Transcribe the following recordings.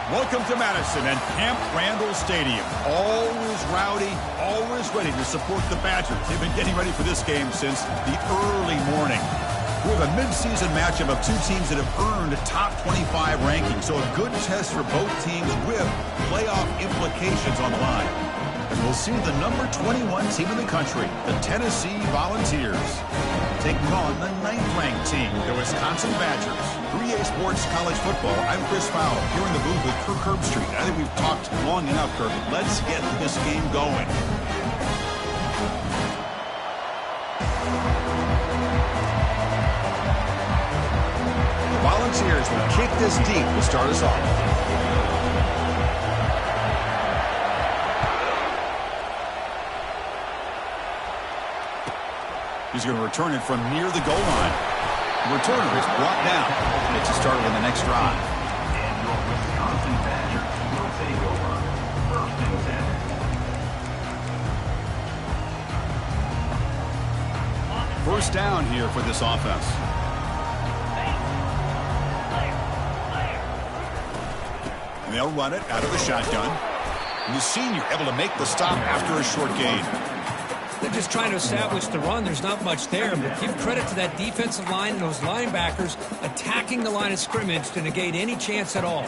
Welcome to Madison and Camp Randall Stadium. Always rowdy, always ready to support the Badgers. They've been getting ready for this game since the early morning. We have a mid-season matchup of two teams that have earned top 25 rankings, so a good test for both teams with playoff implications on the line. And we'll see the number 21 team in the country, the Tennessee Volunteers, taking on the 9th-ranked team, the Wisconsin Badgers. 3A Sports College Football, I'm Chris Fowler, here in the booth with Kirk Herbstreit. I think we've talked long enough, Kirk. Let's get this game going. The Volunteers will kick this deep to start us off. He's going to return it from near the goal line. The returner is brought down. Gets us started on the next drive. And your Wisconsin Badgers will take over. 1st and 10. First down here for this offense. And they'll run it out of the shotgun. And the senior able to make the stop after a short gain. They're just trying to establish the run. There's not much there, but give credit to that defensive line and those linebackers attacking the line of scrimmage to negate any chance at all.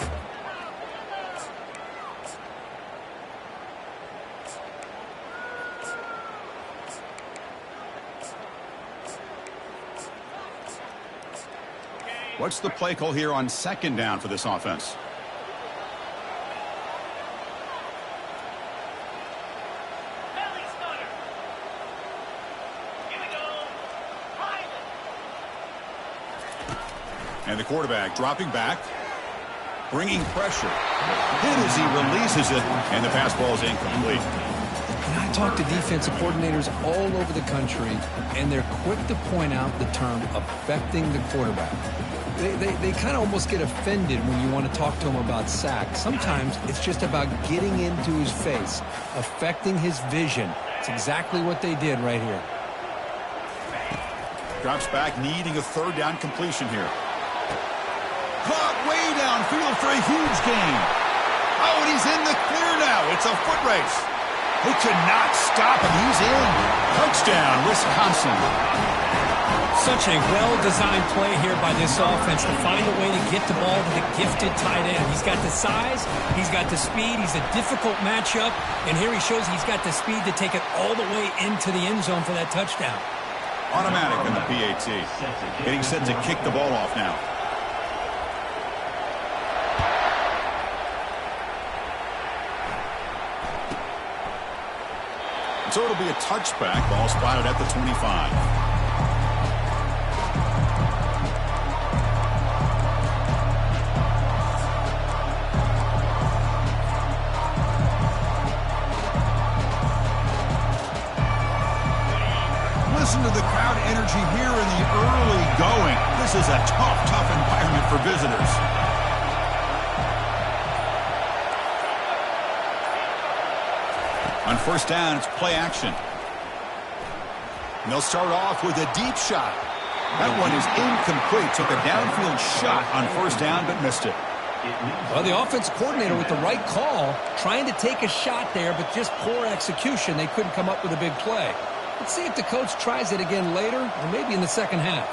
What's the play call here on 2nd down for this offense? And the quarterback dropping back, bringing pressure. Hit as he releases it, and the pass ball is incomplete. And I talk to defensive coordinators all over the country, and they're quick to point out the term affecting the quarterback. They kind of almost get offended when you want to talk to them about sacks. Sometimes it's just about getting into his face, affecting his vision. It's exactly what they did right here. Drops back, needing a 3rd down completion here. Caught way downfield for a huge gain. Oh, and he's in the clear now. It's a foot race. They could not stop him. He's in. Touchdown, Wisconsin. Such a well-designed play here by this offense to find a way to get the ball to the gifted tight end. He's got the size, he's got the speed, he's a difficult matchup, and here he shows he's got the speed to take it all the way into the end zone for that touchdown. Automatic in the PAT. Getting set to kick the ball off now. So it'll be a touchback. Ball spotted at the 25. Listen to the crowd energy here in the early going. This is a tough environment for visitors. On 1st down, it's play action. And they'll start off with a deep shot. That one is incomplete. Took a downfield shot on 1st down, but missed it. Well, the offense coordinator with the right call, trying to take a shot there, but just poor execution. They couldn't come up with a big play. Let's see if the coach tries it again later, or maybe in the 2nd half.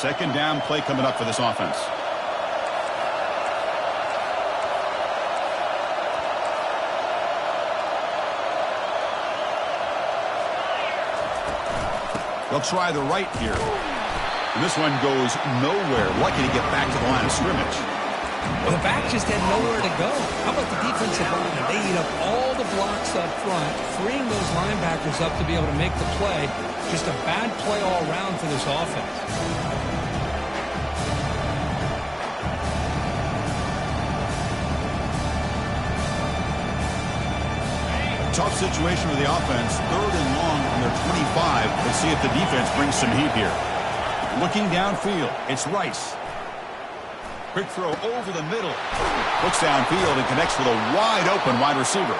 2nd down play coming up for this offense. They'll try the right here. And this one goes nowhere. Lucky to get back to the line of scrimmage. Well, the back just had nowhere to go. How about the defensive line? They eat up all the blocks up front, freeing those linebackers up to be able to make the play. Just a bad play all around for this offense. Tough situation with the offense. 3rd and long from their 25. Let's see if the defense brings some heat here. Looking downfield, it's Rice. Quick throw over the middle. Looks downfield and connects with a wide-open wide receiver.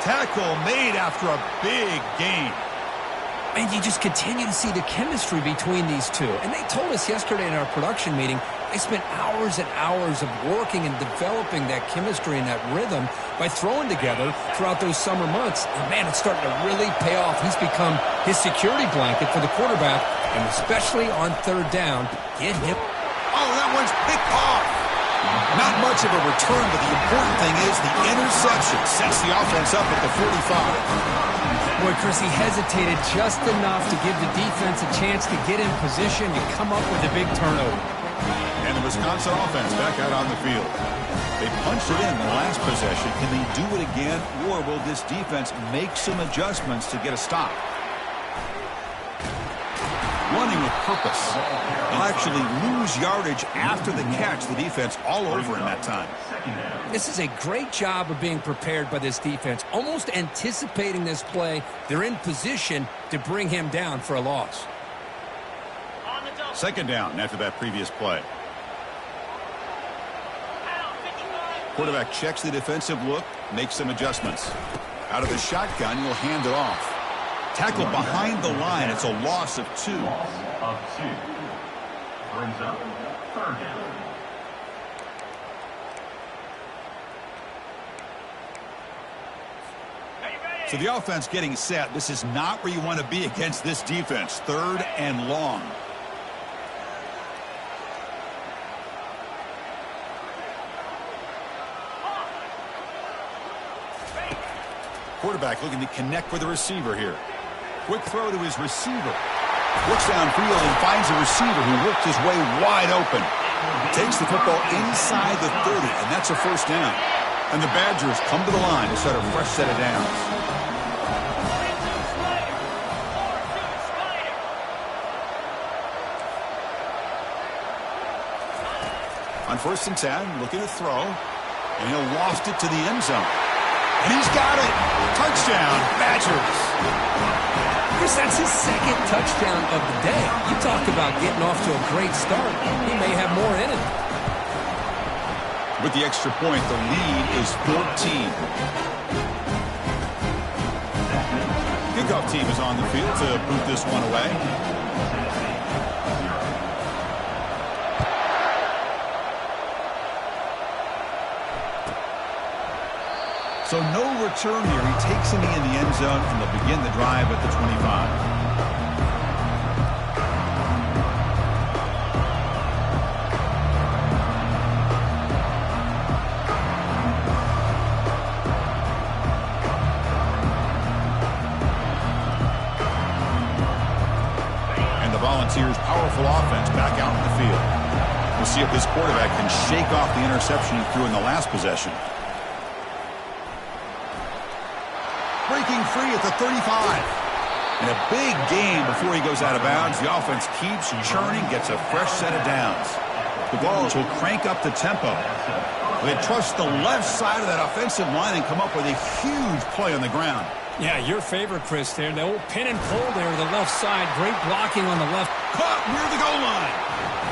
Tackle made after a big gain. And you just continue to see the chemistry between these two. And they told us yesterday in our production meeting, they spent hours and hours of working and developing that chemistry and that rhythm by throwing together throughout those summer months. And, man, it's starting to really pay off. He's become his security blanket for the quarterback, and especially on third down, get him. Oh, that one's picked off. Not much of a return, but the important thing is the interception sets the offense up at the 45. Boy, Chris, he hesitated just enough to give the defense a chance to get in position and come up with a big turnover. And the Wisconsin offense back out on the field. They punched it in the last possession. Can they do it again, or will this defense make some adjustments to get a stop? Running with purpose. They'll actually lose yardage after the catch. The defense all over in that time. This is a great job of being prepared by this defense, almost anticipating this play. They're in position to bring him down for a loss. Second down after that previous play. Quarterback checks the defensive look, makes some adjustments. Out of the shotgun, he'll hand it off. Tackled behind the line. It's a loss of 2. Loss of 2. Brings up third down. So the offense getting set. This is not where you want to be against this defense. Third and long. Quarterback looking to connect with the receiver here. Quick throw to his receiver. Looks downfield and finds a receiver who worked his way wide open. Takes the football inside the 30, and that's a first down. And the Badgers come to the line to start a fresh set of downs. On 1st and 10, looking to throw, and he'll loft it to the end zone. And he's got it. Touchdown, Badgers. Chris, that's his second touchdown of the day. You talk about getting off to a great start. He may have more in it. With the extra point, the lead is 14. Kickoff team is on the field to boot this one away. So no return here. He takes him in the end zone, and they'll begin the drive at the 25. And the Volunteers' powerful offense back out in the field. We'll see if this quarterback can shake off the interception he threw in the last possession. Breaking free at the 35. And a big gain before he goes out of bounds. The offense keeps churning, gets a fresh set of downs. The Vols will crank up the tempo. They trust the left side of that offensive line and come up with a huge play on the ground. Yeah, your favorite, Chris, there. The old pin and pull there to the left side. Great blocking on the left. Caught near the goal line.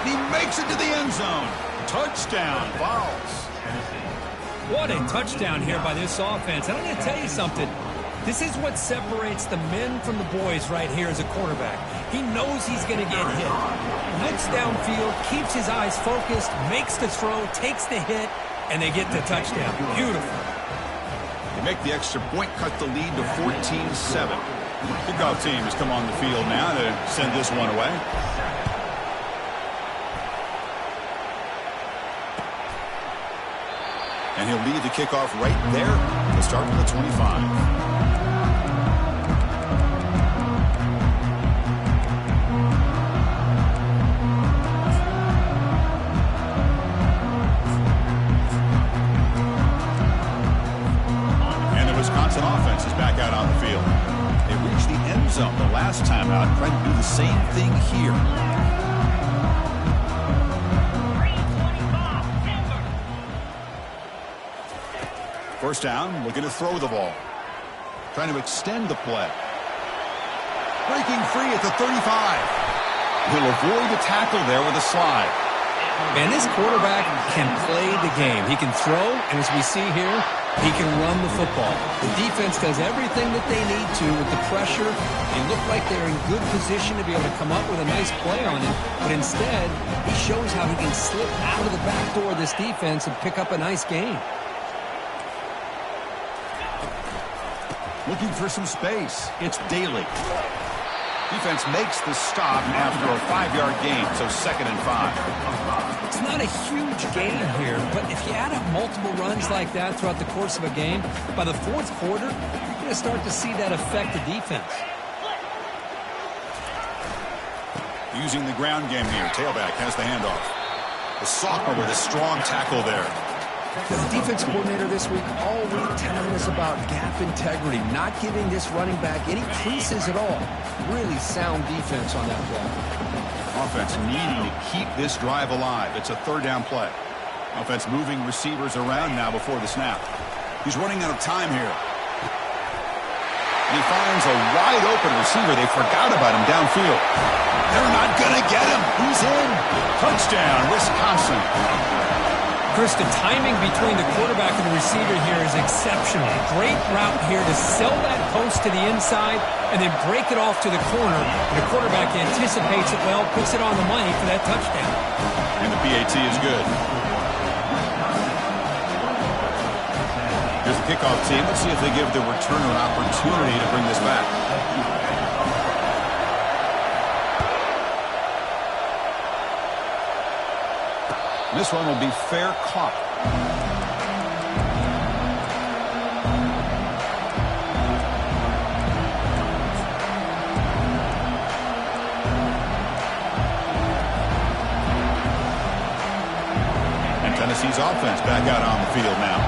He makes it to the end zone. Touchdown, Vols. What a touchdown here by this offense. And I'm going to tell you something. This is what separates the men from the boys right here as a quarterback. He knows he's going to get hit. Looks downfield, keeps his eyes focused, makes the throw, takes the hit, and they get the touchdown. Beautiful. They make the extra point, cut the lead to 14-7. Kickoff team has come on the field now to send this one away. And he'll lead the kickoff right there to start with the 25. Wisconsin offense is back out on the field. They reached the end zone the last time out, trying to do the same thing here. First down, looking to throw the ball. Trying to extend the play. Breaking free at the 35. He'll avoid the tackle there with a slide. Man, this quarterback can play the game. He can throw, and as we see here, he can run the football. The defense does everything that they need to with the pressure. They look like they're in good position to be able to come up with a nice play on it, but instead, he shows how he can slip out of the back door of this defense and pick up a nice gain. Looking for some space. It's Daly. Defense makes the stop after a 5-yard gain, so 2nd and 5. It's not a huge gain here, but if you add up multiple runs like that throughout the course of a game, by the 4th quarter, you're going to start to see that affect the defense. Using the ground game here. Tailback has the handoff. The sophomore with a strong tackle there. The defense coordinator this week all week telling us about gap integrity, not giving this running back any creases at all. Really sound defense on that play. Offense needing to keep this drive alive. It's a 3rd down play. Offense moving receivers around now before the snap. He's running out of time here. And he finds a wide open receiver. They forgot about him downfield. They're not going to get him. He's in. Touchdown, Wisconsin. Chris, the timing between the quarterback and the receiver here is exceptional. Great route here to sell that post to the inside and then break it off to the corner. And the quarterback anticipates it well, puts it on the money for that touchdown. And the PAT is good. Here's the kickoff team. Let's see if they give the returner an opportunity to bring this back. This one will be fair caught. And Tennessee's offense back out on the field now.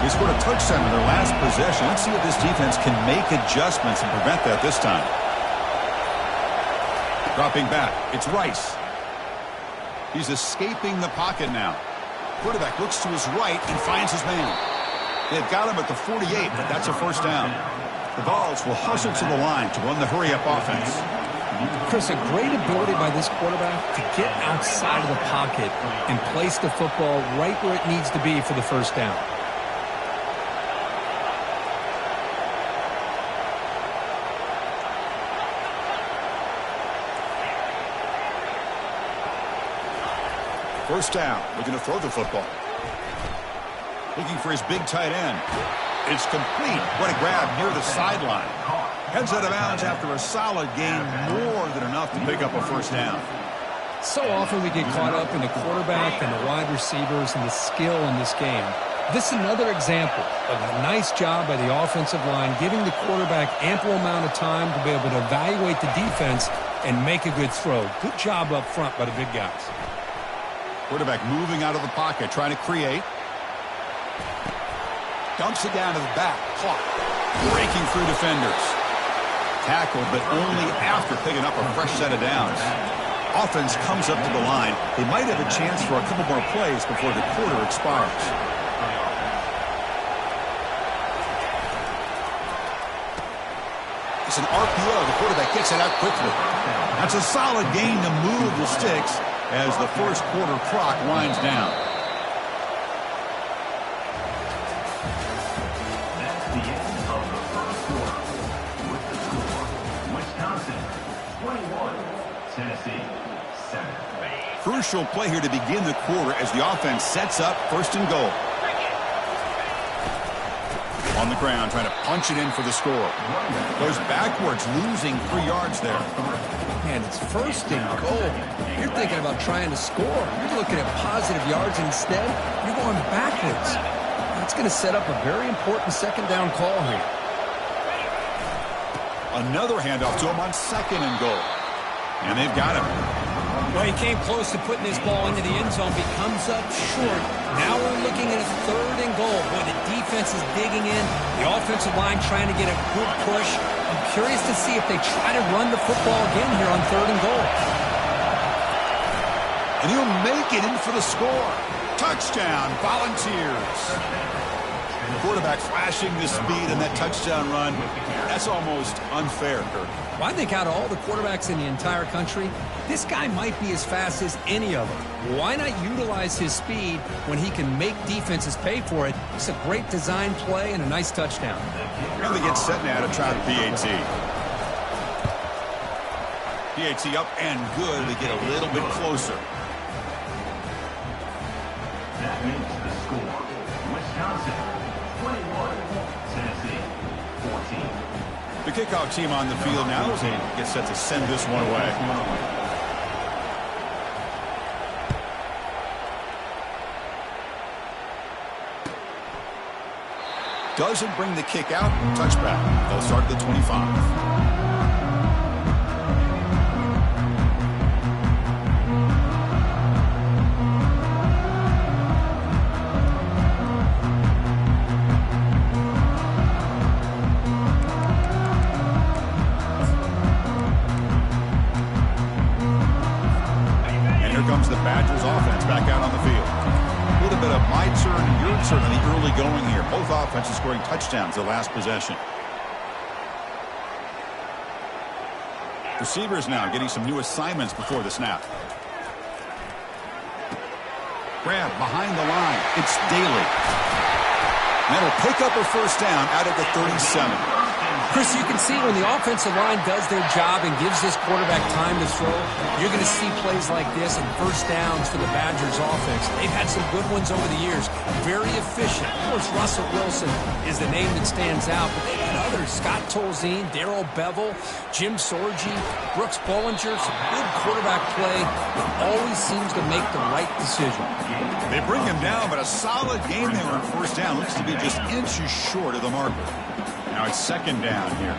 They scored a touchdown in their last possession. Let's see if this defense can make adjustments and prevent that this time. Dropping back, it's Rice. He's escaping the pocket now. Quarterback looks to his right and finds his man. They've got him at the 48, but that's a 1st down. The Vols will hustle to the line to run the hurry-up offense. Chris, a great ability by this quarterback to get outside of the pocket and place the football right where it needs to be for the 1st down. First down, looking to throw the football. Looking for his big tight end. It's complete. What a grab near the sideline. Heads out of bounds after a solid gain, more than enough to pick up a 1st down. So often we get caught up in the quarterback and the wide receivers and the skill in this game. This is another example of a nice job by the offensive line, giving the quarterback ample amount of time to be able to evaluate the defense and make a good throw. Good job up front by the big guys. Quarterback moving out of the pocket, trying to create. Dumps it down to the back. Clock. Breaking through defenders. Tackled, but only after picking up a fresh set of downs. Offense comes up to the line. They might have a chance for a couple more plays before the quarter expires. It's an RPO. The quarterback gets it out quickly. That's a solid gain to move the sticks as the 1st quarter clock winds down. That's the end of the 1st quarter. With the score, Wisconsin 21, Tennessee 7. Crucial play here to begin the quarter as the offense sets up 1st and goal. On the ground, trying to punch it in for the score. Goes backwards, losing 3 yards there. Man, it's 1st and goal. You're thinking about trying to score. You're looking at positive yards, and instead, you're going backwards. That's going to set up a very important 2nd down call here. Another handoff to him on 2nd and goal. And they've got him. Well, he came close to putting this ball into the end zone, but comes up short. Now we're looking at a 3rd and goal. Boy, the defense is digging in. The offensive line trying to get a good push. I'm curious to see if they try to run the football again here on 3rd and goal. And he'll make it in for the score. Touchdown, Volunteers. Quarterback flashing the speed and that touchdown run. That's almost unfair, Kirk. Well, I think out of all the quarterbacks in the entire country, this guy might be as fast as any of them. Why not utilize his speed when he can make defenses pay for it? It's a great design play and a nice touchdown. And they get set now to try the PAT. PAT up and good. They get a little bit closer. That makes the score. Wisconsin 21, Tennessee 14. The kickoff team on the field now as they get set to send this one away. Doesn't bring the kick out. Touchback. They'll start at the 25. Comes the Badgers offense back out on the field. A little bit of my turn and your turn in the early going here. Both offenses scoring touchdowns the last possession. Receivers now getting some new assignments before the snap. Grab behind the line. It's Daly. And that'll pick up a first down out at the 37. Chris, you can see when the offensive line does their job and gives this quarterback time to throw, you're going to see plays like this and first downs for the Badgers offense. They've had some good ones over the years. Very efficient. Of course, Russell Wilson is the name that stands out, but they've had others. Scott Tolzien, Darrell Bevel, Jim Sorgi, Brooks Bollinger. Some good quarterback play that always seems to make the right decision. They bring him down, but a solid game there on first down. Looks to be just inches short of the marker. Now it's second down here.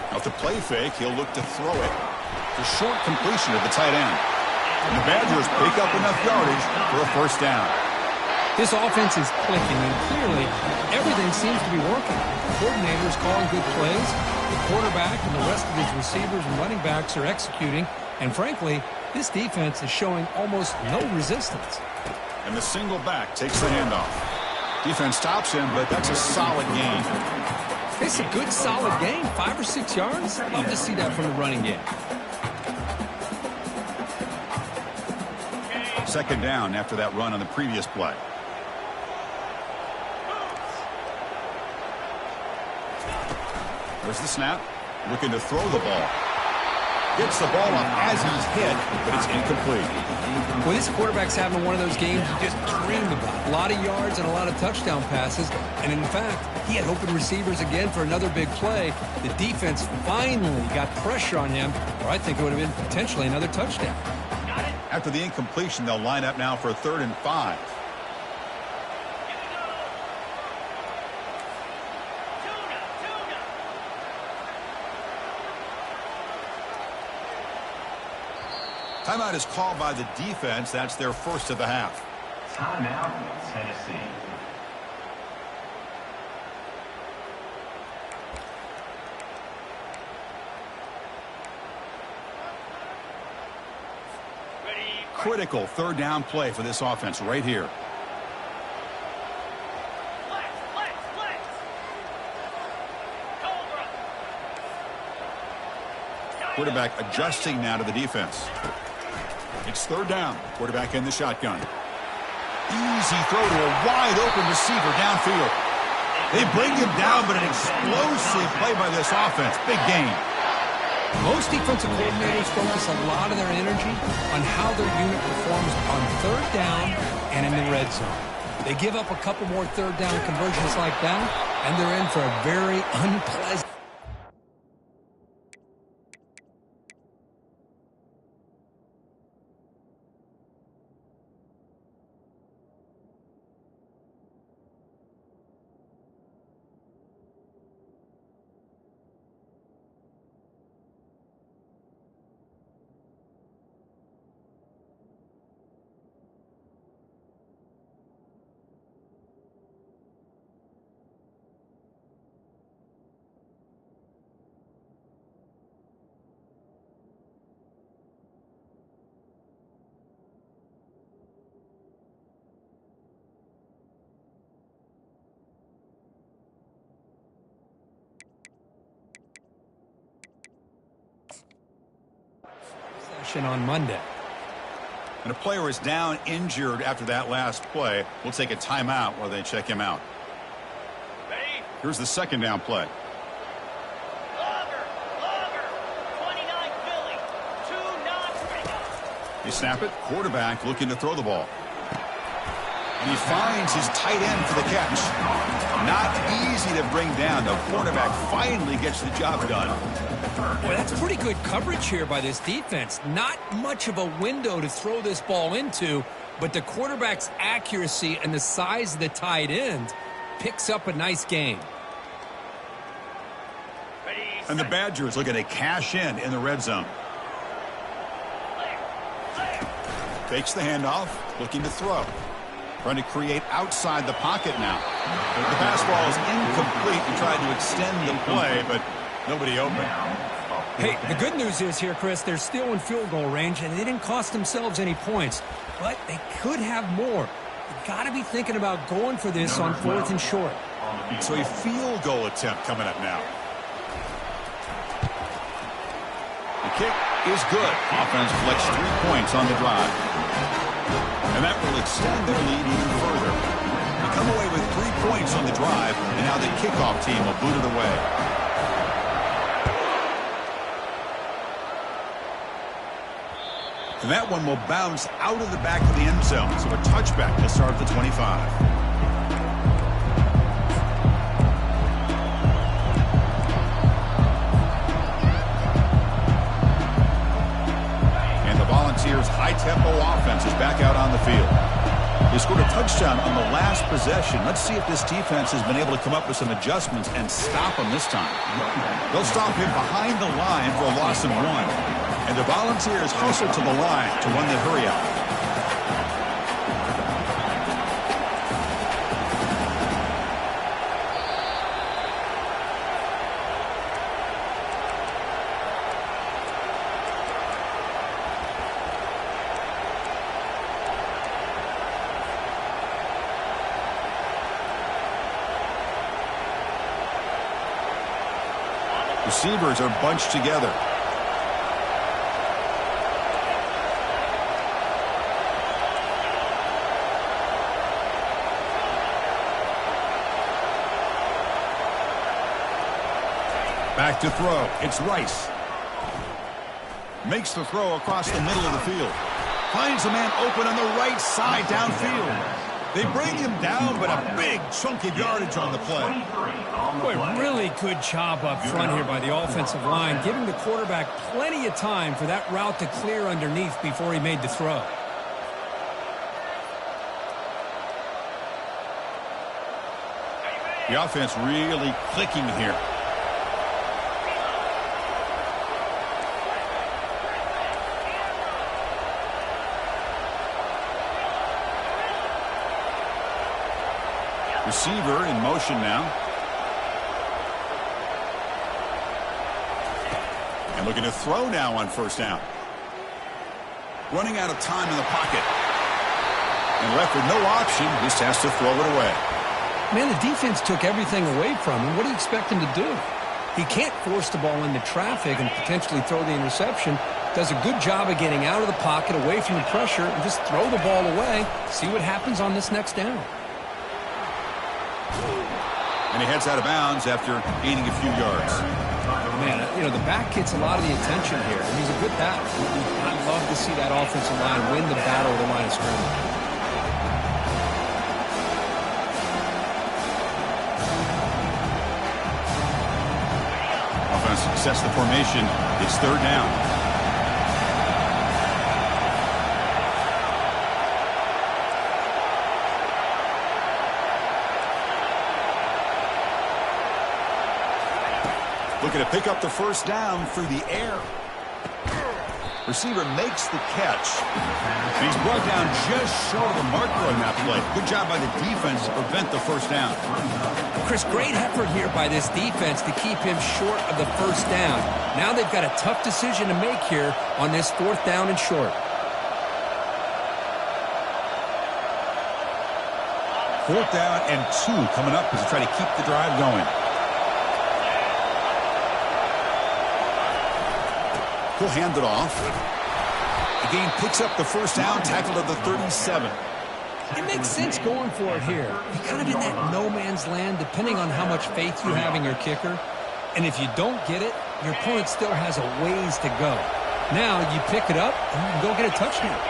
Off the play fake, he'll look to throw it. The short completion of the tight end. And the Badgers pick up enough yardage for a first down. This offense is clicking, and clearly everything seems to be working. The coordinator is calling good plays. The quarterback and the rest of his receivers and running backs are executing. And frankly, this defense is showing almost no resistance. And the single back takes the handoff. Defense stops him, but that's a solid gain. It's a good, solid gain. 5 or 6 yards. Love to see that from the running game. Second down after that run on the previous play. There's the snap. Looking to throw the ball. Gets the ball up as he's hit, but it's incomplete. Well, this quarterback's having one of those games you just dreamed about. A lot of yards and a lot of touchdown passes. And in fact, he had open receivers again for another big play. The defense finally got pressure on him, or I think it would have been potentially another touchdown. After the incompletion, they'll line up now for a 3rd and 5. Timeout is called by the defense. That's their first of the half. Timeout, Tennessee. Critical 3rd down play for this offense right here. Quarterback adjusting now to the defense. It's 3rd down. Quarterback in the shotgun. Easy throw to a wide open receiver downfield. They bring him down, but an explosive play by this offense. Big gain. Most defensive coordinators focus a lot of their energy on how their unit performs on 3rd down and in the red zone. They give up a couple more 3rd down conversions like that, and they're in for a very unpleasant. action on Monday. And a player is down injured after that last play. We'll take a timeout while they check him out. Ready? Here's the second down play. Longer. 29 Philly. 2 knots. Ready, go. They snap it. Quarterback looking to throw the ball. And he finds his tight end for the catch. Not easy to bring down. The quarterback finally gets the job done. Boy, that's pretty good coverage here by this defense. Not much of a window to throw this ball into, but the quarterback's accuracy and the size of the tight end picks up a nice gain. Ready, And the Badgers looking to cash in the red zone. Fakes the handoff, looking to throw. Trying to create outside the pocket now. The pass ball is incomplete and tried to extend the play, but nobody open. Hey, the good news is here, Chris, they're still in field goal range, and they didn't cost themselves any points. But they could have more. You've got to be thinking about going for this on 4th and short. So a field goal attempt coming up now. The kick is good. Offense collects 3 points on the drive. And that will extend their lead even further. They come away with 3 points on the drive, and now the kickoff team will boot it away. And that one will bounce out of the back of the end zone. So a touchback will start at the 25. And the Volunteers' high-tempo offense is back out on the field. They scored a touchdown on the last possession. Let's see if this defense has been able to come up with some adjustments and stop him this time. They'll stop him behind the line for a loss of 1. And the Volunteers hustle to the line to run the hurry out. Receivers are bunched together. Back to throw. It's Rice. Makes the throw across the middle of the field. Finds a man open on the right side downfield. They bring him down, but a big chunk of yardage on the play. Boy, really good job up front here by the offensive line, giving the quarterback plenty of time for that route to clear underneath before he made the throw. The offense really clicking here. Receiver in motion now. And looking to throw now on first down. Running out of time in the pocket. And left with no option, just has to throw it away. Man, the defense took everything away from him. What do you expect him to do? He can't force the ball into traffic and potentially throw the interception. Does a good job of getting out of the pocket, away from the pressure, and just throw the ball away. See what happens on this next down. And he heads out of bounds after gaining a few yards. Man, you know, the back gets a lot of the attention here. And he's a good back. I love to see that offensive line win the battle of the line of scrimmage. Offense sets the formation. It's third down. Looking to pick up the first down through the air. Receiver makes the catch. And he's brought down just short of the marker on that play. Good job by the defense to prevent the first down. Chris, great effort here by this defense to keep him short of the first down. Now they've got a tough decision to make here on this 4th down and short. 4th down and 2 coming up as they try to keep the drive going. He'll hand it off. gain picks up the first down, tackled at the 37. It makes sense going for it here. You're kind of in that no man's land, depending on how much faith you have in your kicker. And if you don't get it, your opponent still has a ways to go. Now you pick it up and you can go get a touchdown.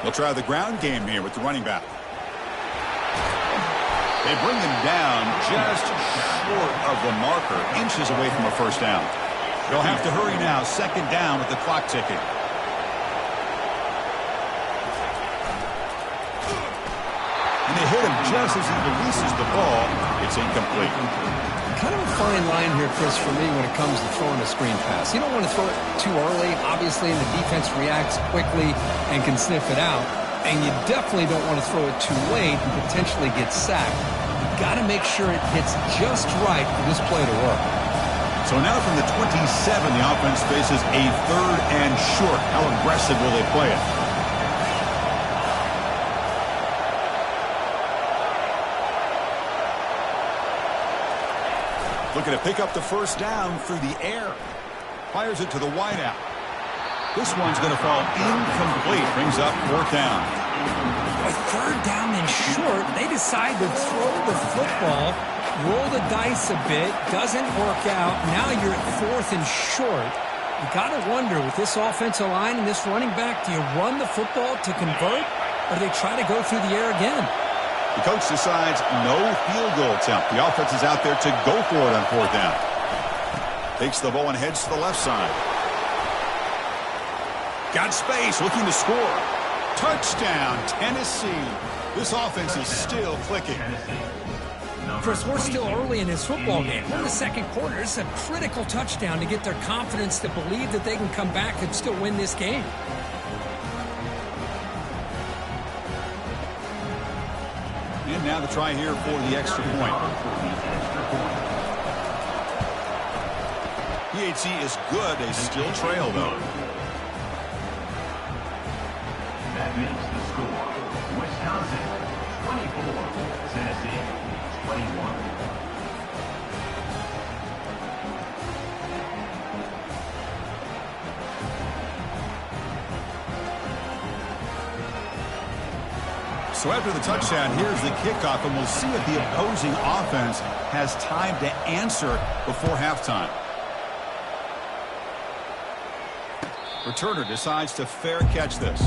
They'll try the ground game here with the running back. They bring him down just short of the marker, inches away from a first down. They'll have to hurry now, second down with the clock ticking. And they hit him just as he releases the ball. It's incomplete. Kind of a fine line here, Chris, for me when it comes to throwing a screen pass. You don't want to throw it too early, obviously, and the defense reacts quickly and can sniff it out. And you definitely don't want to throw it too late and potentially get sacked. You've got to make sure it hits just right for this play to work. So now from the 27, the offense faces a third and short. How aggressive will they play it? Looking to pick up the first down through the air. Fires it to the wideout. This one's going to fall incomplete. Brings up fourth down. With third down and short, they decide to throw the football, roll the dice a bit, doesn't work out. Now you're at fourth and short. You got to wonder, with this offensive line and this running back, do you run the football to convert, or do they try to go through the air again? The coach decides no field goal attempt. The offense is out there to go for it on fourth down. Takes the ball and heads to the left side. Got space, looking to score. Touchdown, Tennessee. This offense is still clicking. Chris, we're still early in this football game. We're in the second quarter. It's a critical touchdown to get their confidence to believe that they can come back and still win this game. And now the try here for the extra point. PHC is good. They still trail, though. That makes the score. Wisconsin 24, Tennessee 21. So after the touchdown, here's the kickoff, and we'll see if the opposing offense has time to answer before halftime. Returner decides to fair catch this.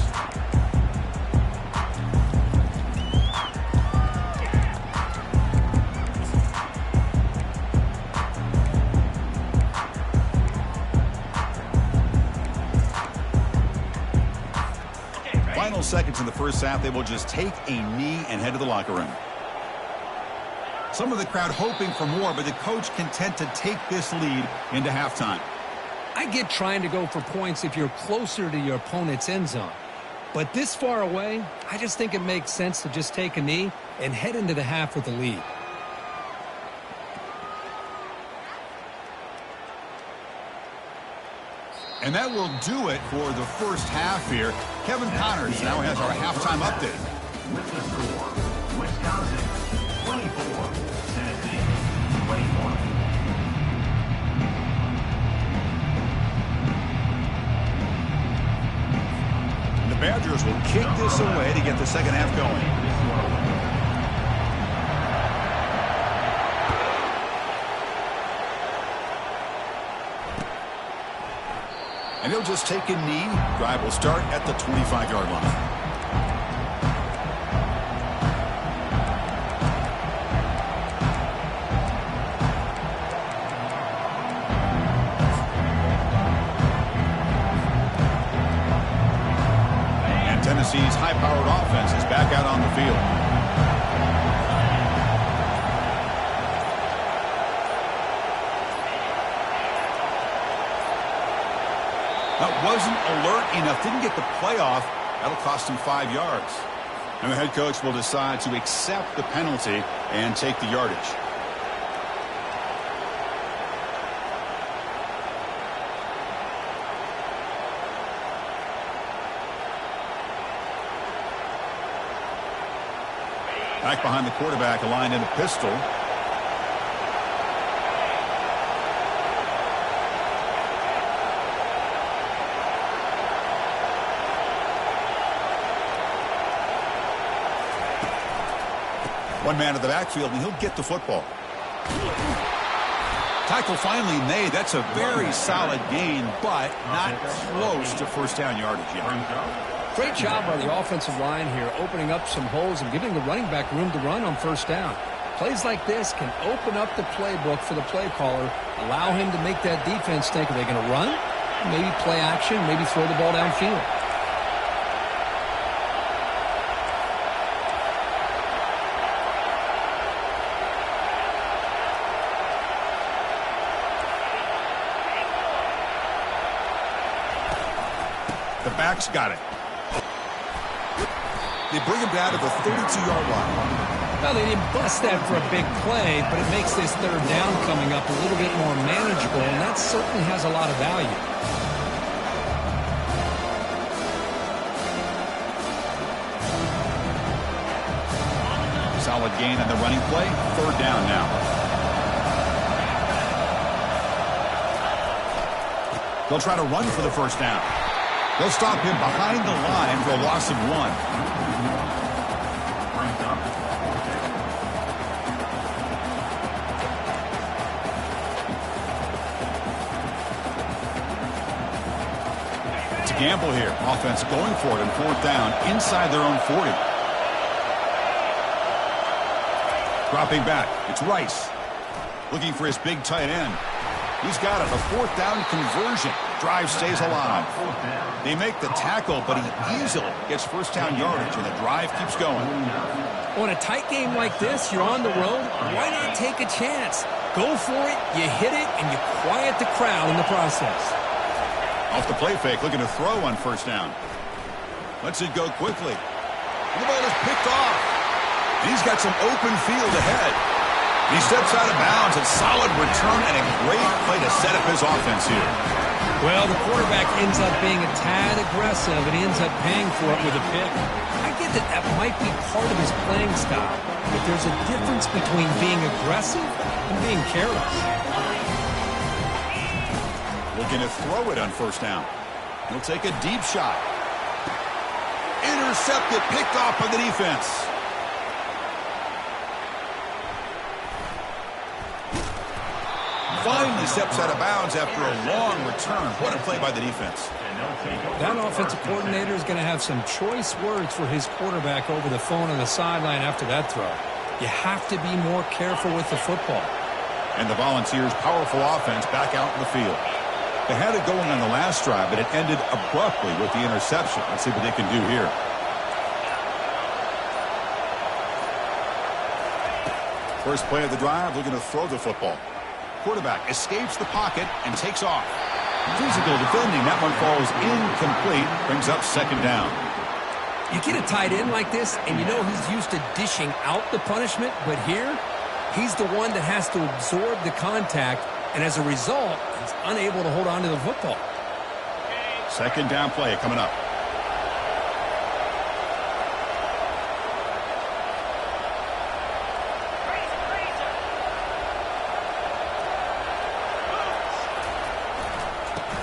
Final seconds in the first half, they will just take a knee and head to the locker room. Some of the crowd hoping for more, but the coach content to take this lead into halftime. I get trying to go for points if you're closer to your opponent's end zone. But this far away, I just think it makes sense to just take a knee and head into the half with the lead. And that will do it for the first half here. Kevin Connors now has our halftime update. With the score, Wisconsin 24, Tennessee 21. The Badgers will kick this away to get the second half going. And he'll just take a knee. Drive will start at the 25-yard line. And Tennessee's high-powered offense is back out on the field. That wasn't alert enough. Didn't get the playoff. That'll cost him 5 yards. And the head coach will decide to accept the penalty and take the yardage. Back behind the quarterback, aligned in a pistol. One man in the backfield, and he'll get the football. Tackle finally made. That's a very solid gain, but not close to first down yardage yet. Great job by the offensive line here, opening up some holes and giving the running back room to run on first down. Plays like this can open up the playbook for the play caller, allow him to make that defense think, are they going to run? Maybe play action, maybe throw the ball downfield. The back's got it. They bring him down to the 32-yard line. Well, they didn't bust that for a big play, but it makes this third down coming up a little bit more manageable, and that certainly has a lot of value. Solid gain on the running play. Third down now. They'll try to run for the first down. They'll stop him behind the line for a loss of 1. It's a gamble here. Offense going for it on fourth down inside their own 40. Dropping back. It's Rice. Looking for his big tight end. He's got it. A fourth down conversion. Drive stays alive. They make the tackle, but he easily gets first down yardage, and the drive keeps going. On a tight game like this, you're on the road. Why not take a chance? Go for it, you hit it, and you quiet the crowd in the process. Off the play fake, looking to throw on first down. Lets it go quickly. And the ball is picked off. And he's got some open field ahead. He steps out of bounds. A solid return and a great play to set up his offense here. Well, the quarterback ends up being a tad aggressive, and he ends up paying for it with a pick. I get that that might be part of his playing style, but there's a difference between being aggressive and being careless. Looking to throw it on first down. He'll take a deep shot. Intercepted, picked off by the defense. Finally steps out of bounds after a long return. What a play by the defense. That offensive coordinator is going to have some choice words for his quarterback over the phone on the sideline after that throw. You have to be more careful with the football. And the Volunteers' powerful offense back out in the field. They had it going on the last drive, but it ended abruptly with the interception. Let's see what they can do here. First play of the drive, looking to throw the football. Quarterback escapes the pocket and takes off. Physical defending. That one falls incomplete. Brings up second down. You get a tight end like this, and you know he's used to dishing out the punishment, but here, he's the one that has to absorb the contact, and as a result, he's unable to hold on to the football. Second down play coming up.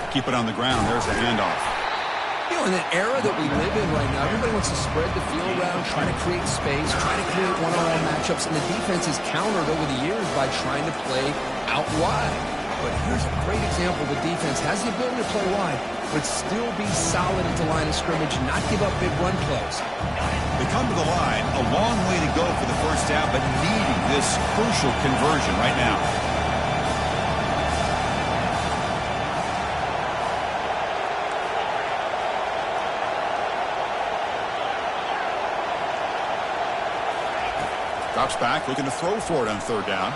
Keep it on the ground. There's the handoff. You know, in the era that we live in right now, everybody wants to spread the field around, try to create space, try to create one-on-one matchups, and the defense is countered over the years by trying to play out wide. But here's a great example. The defense has the ability to play wide, but still be solid at the line of scrimmage and not give up big run plays. They come to the line, a long way to go for the first down, but needing this crucial conversion right now. Drops back, looking to throw for it on third down.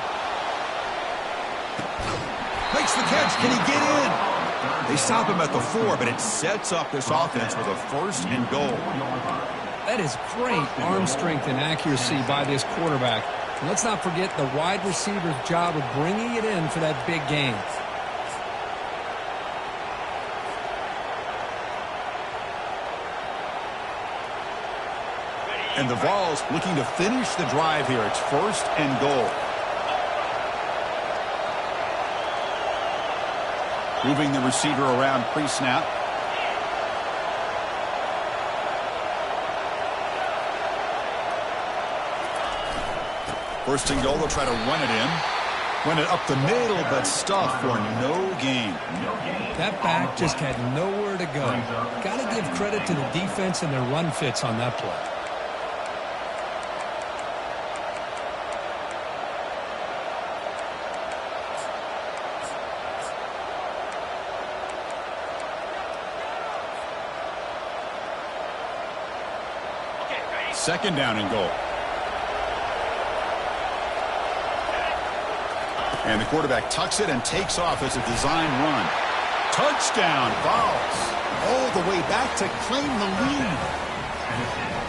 Makes the catch. Can he get in? They stop him at the 4, but it sets up this offense with a first and goal. That is great arm strength and accuracy by this quarterback. And let's not forget the wide receiver's job of bringing it in for that big gain. And the Vols looking to finish the drive here. It's first and goal. Moving the receiver around pre-snap. First and goal, they'll try to run it in. Run it up the middle, but stuffed for no gain. That back just had nowhere to go. Got to give credit to the defense and their run fits on that play. Second down and goal. And the quarterback tucks it and takes off as a design run. Touchdown, Vols. All the way back to claim the lead.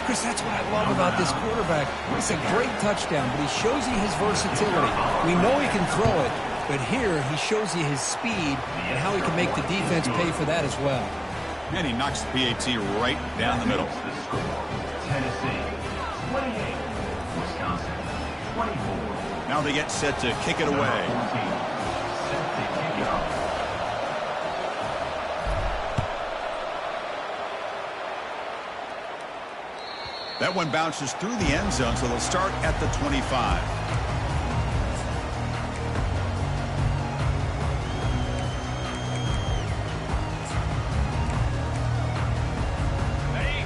Chris, that's what I love about this quarterback. It's a great touchdown, but he shows you his versatility. We know he can throw it, but here he shows you his speed and how he can make the defense pay for that as well. And he knocks the PAT right down the middle. Tennessee 28, Wisconsin 24. Now they get set to kick it away. Set to kick it off. That one bounces through the end zone, so they'll start at the 25.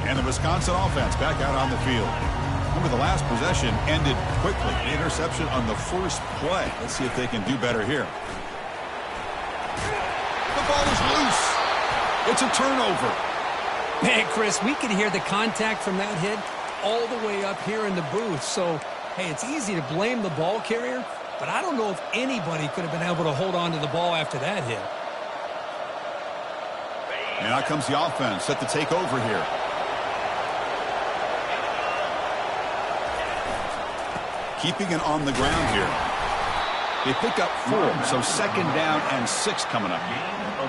And the Wisconsin offense back out on the field. Remember, the last possession ended quickly. An interception on the first play. Let's see if they can do better here. The ball is loose. It's a turnover. Man, Chris, we could hear the contact from that hit all the way up here in the booth. So, hey, it's easy to blame the ball carrier, but I don't know if anybody could have been able to hold on to the ball after that hit. And out comes the offense set to take over here. Keeping it on the ground here. They pick up 4, so second down and 6 coming up.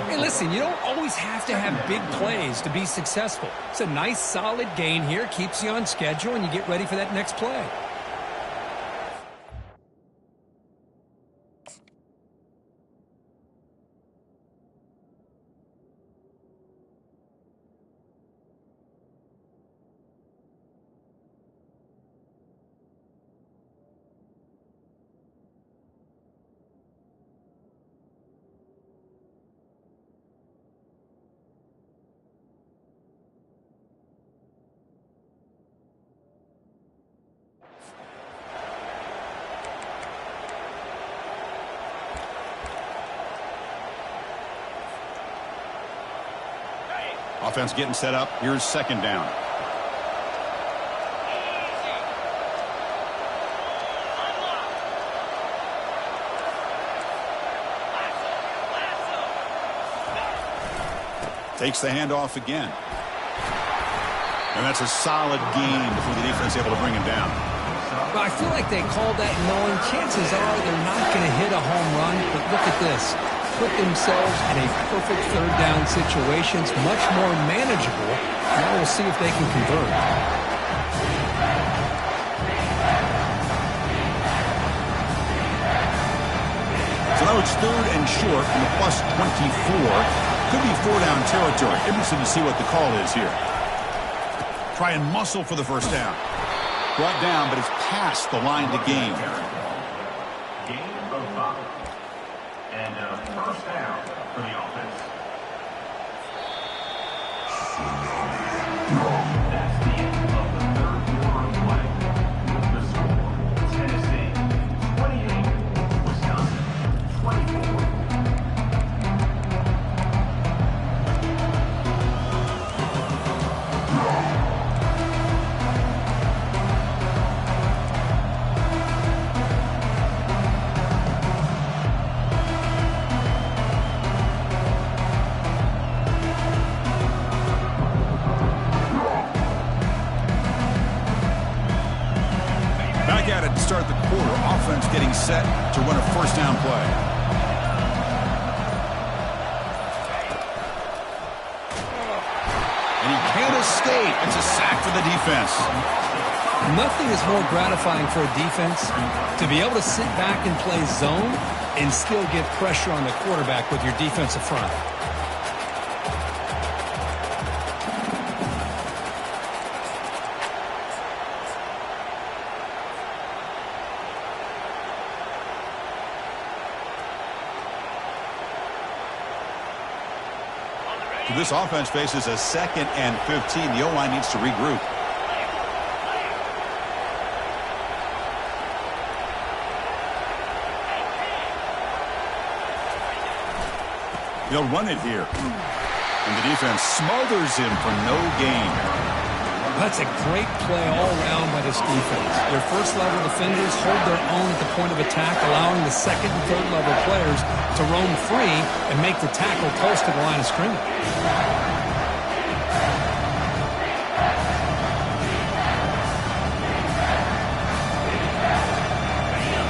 Hey, listen, you don't always have to have big plays to be successful. It's a nice, solid gain here, keeps you on schedule, and you get ready for that next play. Offense getting set up. Here's second down. Takes the handoff again. And that's a solid gain before the defense able to bring him down. Well, I feel like they called that knowing chances are they're not going to hit a home run, but look at this. Put themselves in a perfect third down situation. It's much more manageable. Now we'll see if they can convert. So now it's third and short from the plus 24. Could be 4-down territory. Interesting to see what the call is here. Try and muscle for the first down. Brought down, but it's past the line to gain. Gain of 5. And first down for the offense. That's the end of the third quarter of play. The score, Tennessee 28, Wisconsin 24. Start the quarter, offense getting set to run a first down play. And he can't escape. It's a sack for the defense. Nothing is more gratifying for a defense to be able to sit back and play zone and still get pressure on the quarterback with your defensive front. This offense faces a 2nd and 15. The O-line needs to regroup. They'll run it here. And the defense smothers him for no gain. That's a great play all around by this defense. Their first-level defenders hold their own at the point of attack, allowing the second and third-level players to roam free and make the tackle close to the line of scrimmage.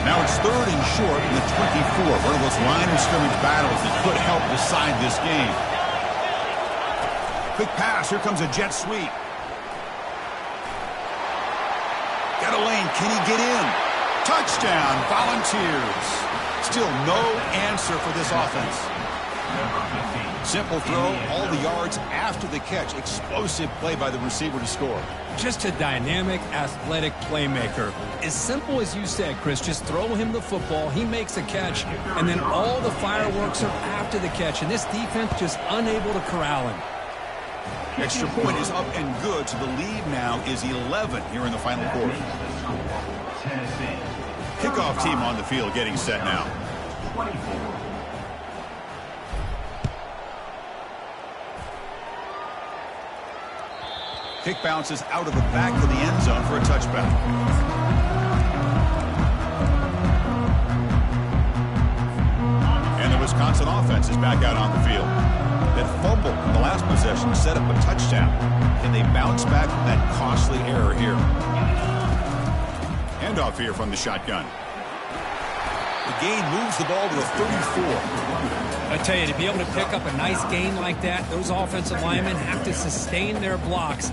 Now it's 3rd and short in the 24. One of those line of scrimmage battles that could help decide this game. Quick pass. Here comes a jet sweep. Got a lane. Can he get in? Touchdown, Volunteers. Still no answer for this offense. Simple throw, all the yards after the catch. Explosive play by the receiver to score. Just a dynamic, athletic playmaker. As simple as you said, Chris, just throw him the football, he makes a catch, and then all the fireworks are after the catch, and this defense just unable to corral him. Extra point is up and good, so the lead now is 11 here in the final quarter. Kickoff team on the field getting set now. 24. Kick bounces out of the back of the end zone for a touchback. And the Wisconsin offense is back out on the field. That fumble in the last possession set up a touchdown. Can they bounce back from that costly error here? Handoff here from the shotgun. The gain moves the ball to the 34. I tell you, to be able to pick up a nice gain like that, those offensive linemen have to sustain their blocks.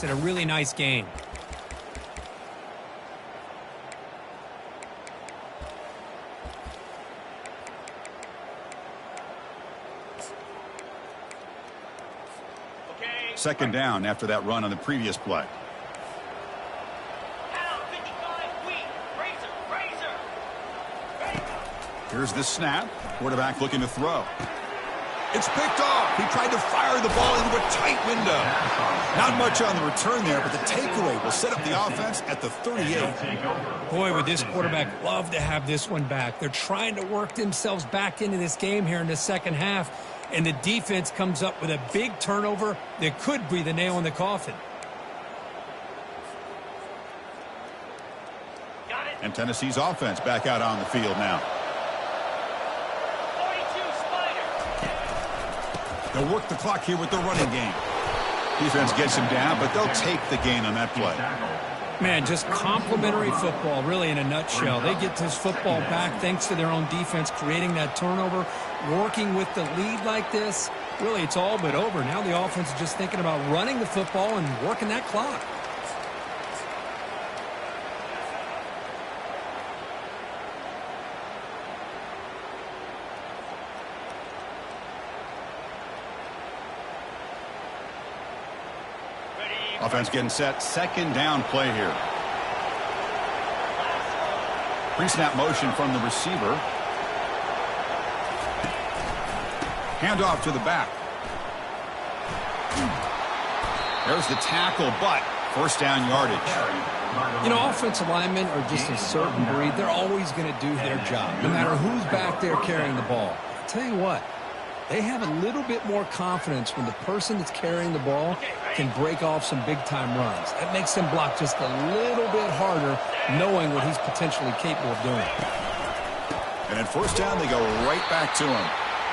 At a really nice game. Second down after that run on the previous play. Here's the snap. Quarterback looking to throw. It's picked off. He tried to fire the ball into a tight window. Not much on the return there, but the takeaway will set up the offense at the 38. Boy, would this quarterback love to have this one back. They're trying to work themselves back into this game here in the second half, and the defense comes up with a big turnover that could be the nail in the coffin. And Tennessee's offense back out on the field now. They'll work the clock here with their running game. Defense gets him down, but they'll take the gain on that play. Man, just complimentary football, really, in a nutshell. They get this football back thanks to their own defense, creating that turnover, working with the lead like this. Really, it's all but over. Now the offense is just thinking about running the football and working that clock. Offense getting set. Second down play here. Pre-snap motion from the receiver. Handoff to the back. There's the tackle, but first down yardage. You know, offensive linemen are just a certain breed. They're always going to do their job, no matter who's back there carrying the ball. I'll tell you what, they have a little bit more confidence when the person that's carrying the ball can break off some big-time runs. That makes them block just a little bit harder, knowing what he's potentially capable of doing. And at first down, they go right back to him.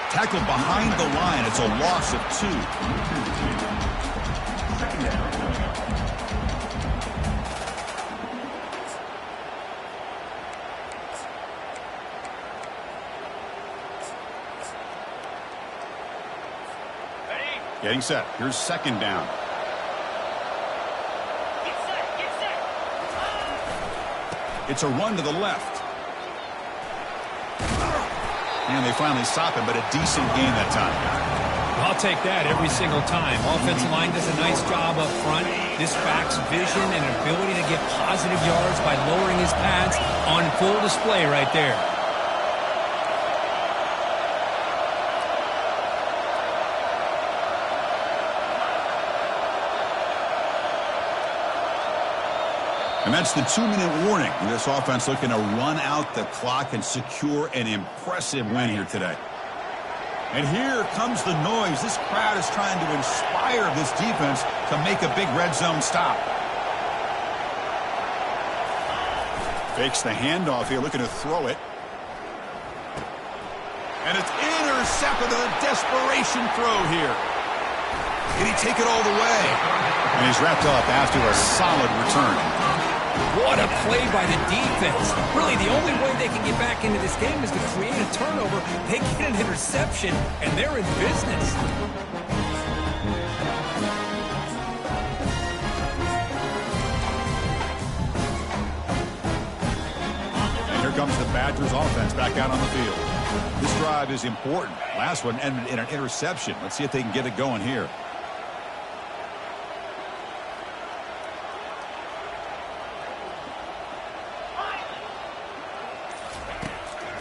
Tackled behind the line. It's a loss of 2. Getting set. Here's second down. It's a run to the left. And they finally stop him, but a decent gain that time. I'll take that every single time. Offensive line does a nice job up front. This backs vision and ability to get positive yards by lowering his pads on full display right there. And that's the 2-minute warning. This offense looking to run out the clock and secure an impressive win here today. And here comes the noise. This crowd is trying to inspire this defense to make a big red zone stop. Fakes the handoff here, looking to throw it. And it's intercepted with a desperation throw here. Can he take it all the way? And he's wrapped up after a solid return. What a play by the defense. Really, the only way they can get back into this game is to create a turnover. They get an interception, and they're in business. And here comes the Badgers offense back out on the field. This drive is important. Last one ended in an interception. Let's see if they can get it going here.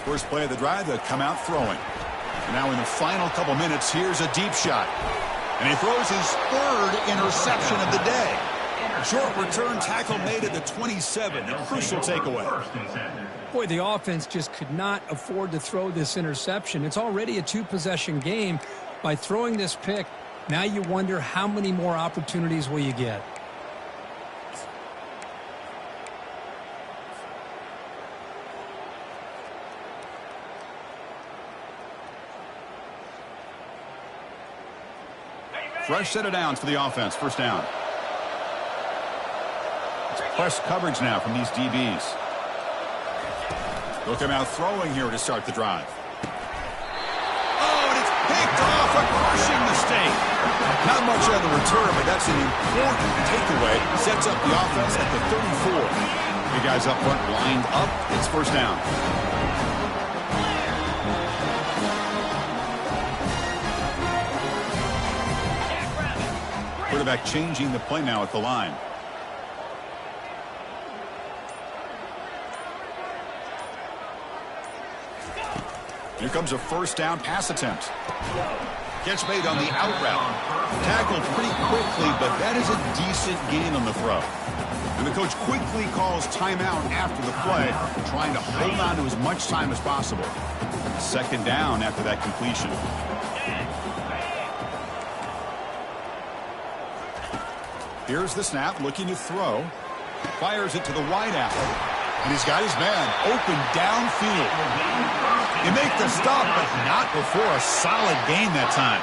First play of the drive, they'll come out throwing. And now in the final couple minutes, here's a deep shot. And he throws his third interception of the day. Short return tackle made at the 27. A crucial takeaway. Boy, the offense just could not afford to throw this interception. It's already a two-possession game. By throwing this pick, now you wonder how many more opportunities will you get. Fresh set of downs for the offense. First down. It's press coverage now from these DBs. They'll come out throwing here to start the drive. Oh, and it's picked off. A crushing mistake. Not much on the return, but that's an important takeaway. Sets up the offense at the 34. The guys up front lined up. It's first down. Quarterback changing the play now at the line. Here comes a first down pass attempt. Catch made on the out route. Tackled pretty quickly, but that is a decent gain on the throw. And the coach quickly calls timeout after the play, trying to hold on to as much time as possible. Second down after that completion. Here's the snap, looking to throw. Fires it to the wide out. And he's got his man open downfield. They make the stop, but not before a solid gain that time.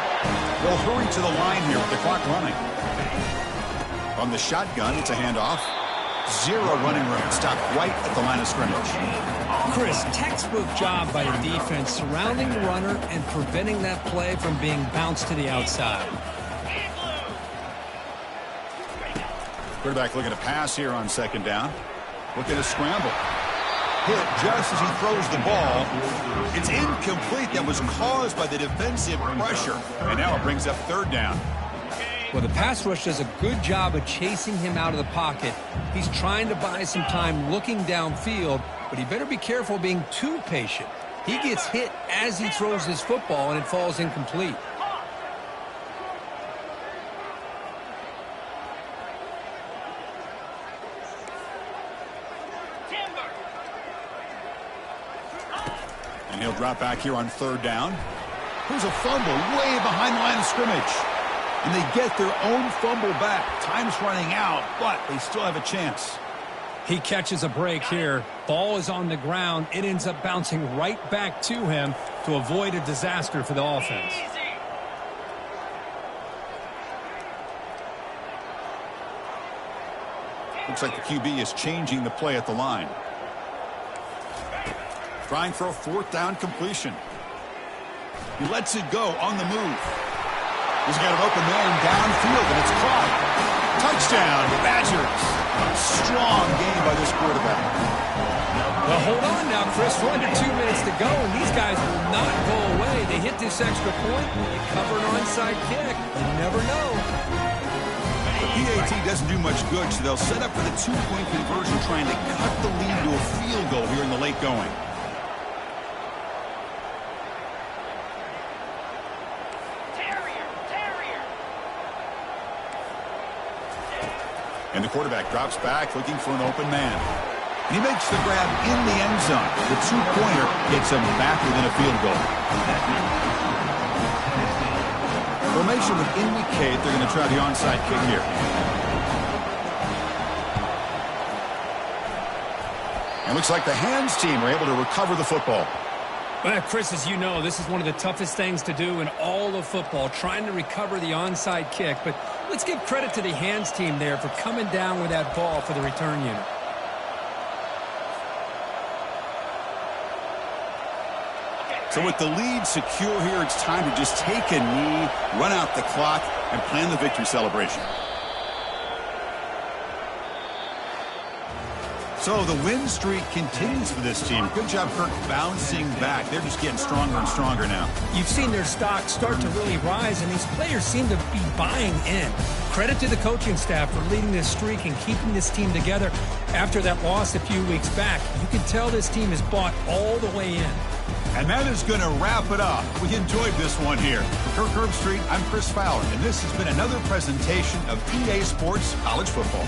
They'll hurry to the line here with the clock running. On the shotgun, it's a handoff. Zero running room. Stopped right at the line of scrimmage. Chris, textbook job by the defense surrounding the runner and preventing that play from being bounced to the outside. Quarterback looking to pass here on second down. Looking to scramble. Hit just as he throws the ball. It's incomplete. That was caused by the defensive pressure. And now it brings up third down. Well, the pass rush does a good job of chasing him out of the pocket. He's trying to buy some time looking downfield, but he better be careful being too patient. He gets hit as he throws his football, and it falls incomplete. And he'll drop back here on third down. Here's a fumble way behind the line of scrimmage. And they get their own fumble back. Time's running out, but they still have a chance. He catches a break here. Ball is on the ground. It ends up bouncing right back to him to avoid a disaster for the offense. Looks like the QB is changing the play at the line. Trying for a fourth down completion. He lets it go on the move. He's got an open man downfield, and it's caught. Touchdown, Badgers. Strong game by this quarterback. Well, hold on now, Chris. We're under 2 minutes to go, and these guys will not go away. They hit this extra point, they cover an onside kick. You never know. The PAT doesn't do much good, so they'll set up for the two-point conversion, trying to cut the lead to a field goal here in the late going. And the quarterback drops back, looking for an open man. And he makes the grab in the end zone. The two-pointer gets him back within a field goal. Formation would indicate they're going to try the onside kick here. And looks like the hands team are able to recover the football. Well, Chris, as you know, this is one of the toughest things to do in all of football, trying to recover the onside kick. But let's give credit to the hands team there for coming down with that ball for the return unit. So with the lead secure here, it's time to just take a knee, run out the clock, and plan the victory celebration. So the win streak continues for this team. Good job, Kirk, bouncing back. They're just getting stronger and stronger now. You've seen their stock start to really rise, and these players seem to be buying in. Credit to the coaching staff for leading this streak and keeping this team together after that loss a few weeks back. You can tell this team is bought all the way in. And that is going to wrap it up. We enjoyed this one here. For Kirk Herbstreit, I'm Chris Fowler, and this has been another presentation of EA Sports College Football.